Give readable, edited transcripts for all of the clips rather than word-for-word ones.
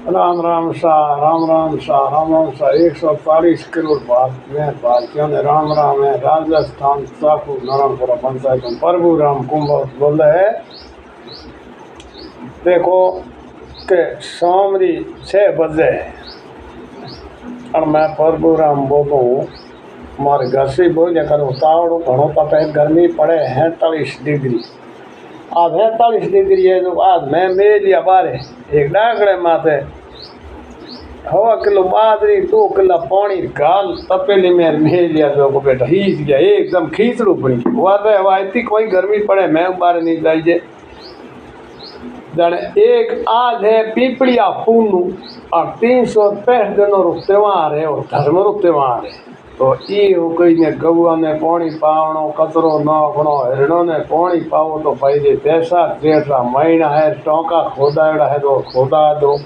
राम राम शाह, राम राम शाह, राम राम शाह। 140 करोड़ भारतीयों ने राम राम है। राजस्थान साकू नारायणपुरा पंचायत में प्रभु राम कुंभ बोले है। देखो के शामरी 6 बजे और मैं प्रभु राम बोलूँ मारे घर से बोलिया करो तावड़ो घणो तपे गर्मी पड़े 43 डिग्री। आज 43 डिग्री है जो आज मैं मेलिया बारे एक डाकड़े माथे 1.5 किलो बाजरी 2 किलो पानी गाल तपेली में मेलिया जो को बेटा हीच गया एकदम खींचड़ू पड़ी वादे हवा इतनी कोई गर्मी पड़े मैं बाहर नहीं जाइए जाने। एक आज है पीपड़िया पूनू और 365 दिनों रो त्योहार है और धर्म रो त्योहार है। तो ये हो गई ने गौआ ने पानी पावनो कचरो नाखणो हिरणों ने पानी पावो तो भाई जे पैसा जेठा महीना है टोका खोदाड़ा है तो खोदा दो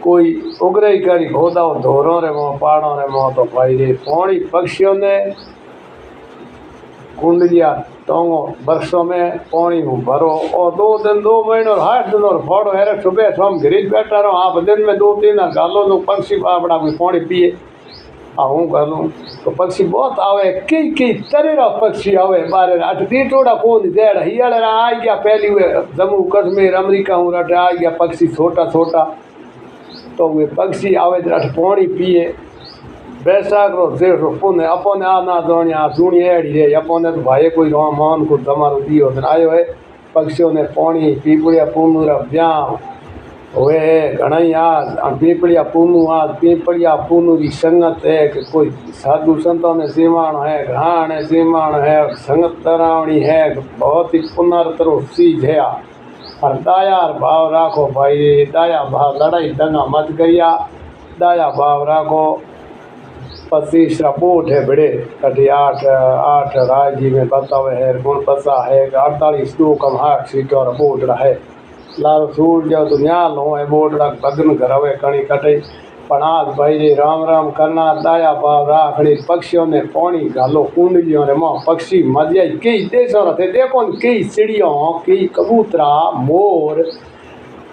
कोई उगरे करी खोदाओ धोरो रे मो पाड़ो रे मो तो भाई जे पानी पक्षियों ने कुंडलिया टोंगो वर्षों में पानी हूँ भरो और 2 दिन 2 महीनों 8 दिन और फोड़ो है सुबह शाम गिरीज बैठा रहो आप दिन में 2-3 गालो तो पक्षी अपना पानी पिए हूँ करूँ तो पक्षी बहुत आवे कई तरह पक्षी आवे बारे 8 टोड़ा कौन देड़ हियाड़ आ गया पहली हुए जम्मू कश्मीर अमेरिका हूँ रट आ गया पक्षी छोटा छोटा तो वे पक्षी आवे रट पानी पिए बैसाख रो जेठ रो पुण्य अपने आना दोनिया सुनी एड़ी रे अपने तो भाई कोई मान को तमारो दियो आयो है पक्षियों ने पानी पीपड़िया पूनू ब्याह वे घणाई आज पीपड़िया पूनू आज पीपड़िया पूनू की संगत है कि कोई साधु संतों ने सीमाण है घाण है सीमाण है संगत तरावणी है बहुत ही पुनर्तरो चीज है। और दायार भाव राखो भाई दाया भाव लड़ाई दंगा मत करिया दाया भाव राखो 25 रिपोर्ट है बड़े कटी 8 राज्य में बतावे है गुण पसा है 48 दो कम 8 सीटों रिपोर्ट रहे लाल सूर जो तो न्याल हो है बोर्ड रख भगन घरवे कणी कटे पण आज भाई जी राम राम करना दाया भाव राखड़ी पक्षियों ने पानी गालो कुंडलियों रे मां पक्षी मजा कई देशों रे देखो कई चिड़ियों कई कबूतरा मोर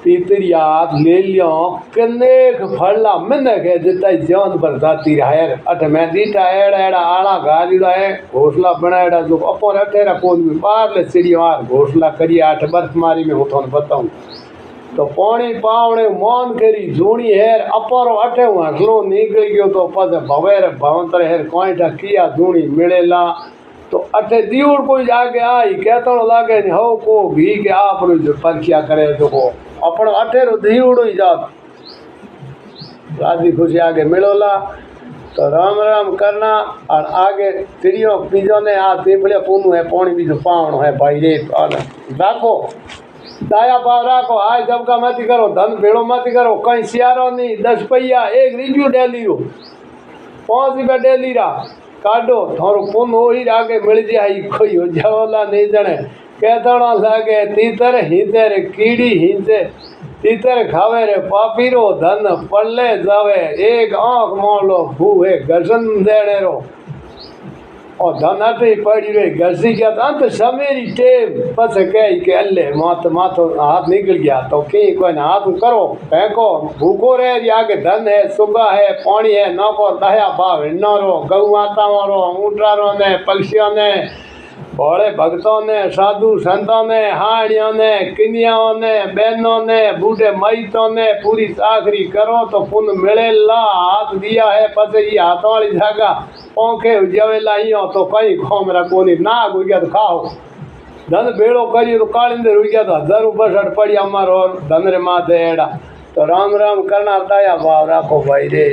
तीतरिया लेलियों कनेक फड़ला मिनक है जितना जान पर जाती रहे अठ मैं दीटा एड़ा आड़ा गालीड़ा है घोसला बनाएड़ा जो अपन अठेरा कौन भी बाहर ले चिड़ियों आर घोसला करिए 8 बर्फ मारी में हूँ थोन बताऊँ तो पानी पावने मान करी जूनी हेर अपरो अठे हंसलो निकल गयो तो पद भवेर भवंतर हेर कोईटा किया जूनी मिलेला तो अठे दियोड़ कोई जाके आई कहतो लागे हो को भी के आप जो परखिया करे तो को अपन अठे रो दियोड़ ही जात राजी खुशी आगे मिलोला तो राम राम करना और आगे चिड़ियों बीजों ने आ पीपड़िया पूनू है पानी बीजो पावनो है भाई रे राखो दाया भाव राखो आज जब का मत करो धन भेड़ो मत करो कहीं सियारो नहीं 10 पैया एक रिव्यू डेली रो 5 रुपया डेली रा काटो थोड़ो पुन हो ही आगे मिल जाए कोई हो जावला नहीं जने कहतोड़ा लागे तीतर हिंसे रे कीड़ी हिंसे तीतर खावे रे पापीरो धन पल्ले जावे एक आँख मोलो भूहे गजन देने रो और धन अटे पड़ी रही घसी गया अंत समेरी टेम बस कह के अल्ले माथो हाथ निकल गया तो कहीं कोई ना हाथ करो फेंको भूखो रहे आगे धन है सुबह है पानी है नौको दया भाव हिन्नो रो गौ माताओं रो ऊँटरा रो ने पक्षियों ने भोले भक्तों ने साधु संतों ने हाड़ियों ने किनियाओं ने बहनों ने बूढ़े मैतों ने पूरी आखिरी करो तो पुण्य मिले ला हाथ दिया है पसे ये हाथ वाली जगह पंखे जवेला ही तो कहीं खोम रखो नहीं ना हो गया तो खाओ धन भेड़ो करिए तो कालिंदे रुक गया तो 1000 बसठ पड़ी हमारो धन रे माथे एड़ा तो राम राम करना दाया भाव राखो भाई रे।